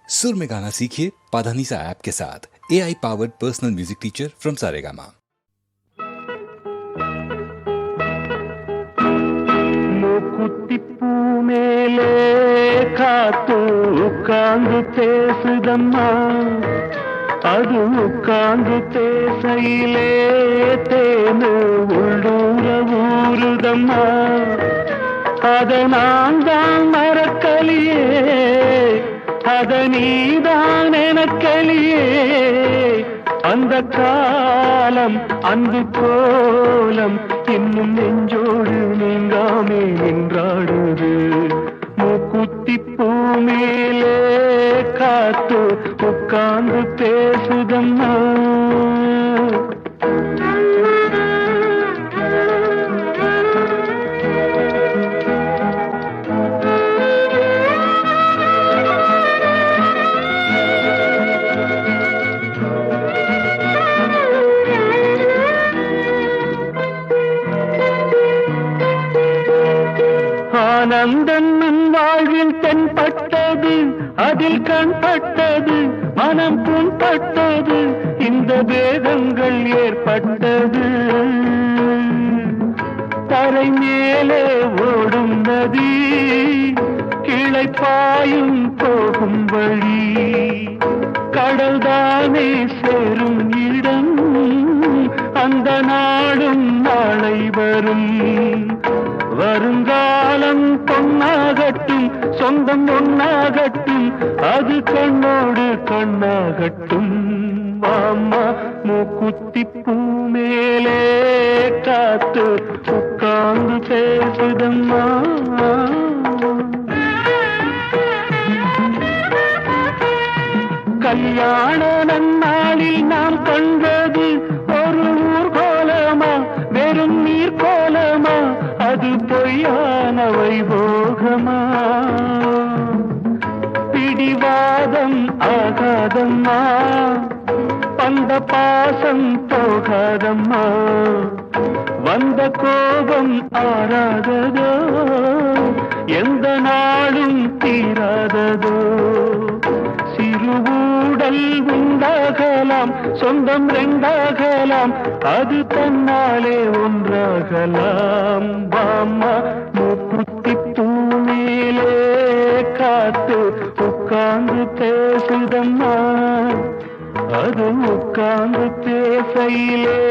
सुर में गाना सीखिए पाधानीसा ऐप के साथ। AI powered personal music teacher from Saregama. மூக்குத்திப்பூ மேலே காத்து உட்கார்ந்து பேசுதம்மா, அது உட்கார்ந்து பேசையிலே தேனு உள்ளூர ஊறுதம்மா. அத நான் தான் மறக்கலியே, அத நீதான் எனக்கலியே. அந்த காலம் அன்பு கோலம் இன்னும் நெஞ்சோடு நீங்காமே நின்றாடுது. மூக்குத்திப்பூ மேலே காத்து உட்கார்ந்து பேசுதம்மா. ஆனந்தன் வாழ்வில் தென்பட்டது, அதில் கண்பட்டது, மனம் புண்பட்டது, இந்த வேதங்கள் ஏற்பட்டது. தரை மேலே ஓடும் நதி, கிளை பாயும் போகும் வழி, கடல்தானே சேரும் இடம், அந்த நாடும் நாளை வரும். வருங்காலம் பொன்னாகட்டும், சொந்தம் ஒன்னாகட்டும், அது கண்ணோடு கண்ணாகட்டும். மாமா மூக்குத்திப்பூ மேலே காத்து உட்கார்ந்து பேசுதம்மா. கல்யாண நன்னாளில் நாம் கண்டது ஒரு ஊர்கோலமா, வெறும் நீர் கோலமா, அது பொய்யான வைபோகமா. பிடிவாதம் ஆகாதம்மா, பந்த பாசம் போகாதம்மா, வந்த கோபம் ஆறாததோ, எந்த நாளும் தீராததோ. சிறுவூடல் உண்டாகலாம், சொந்தம் ரெண்டாகலாம், அது தன்னாலே ஒன்றாகலாம். பாமா மூக்குத்திப்பூ மேலே காத்து உட்கார்ந்து பேசுதம்மா, அது உட்கார்ந்து பேசையிலே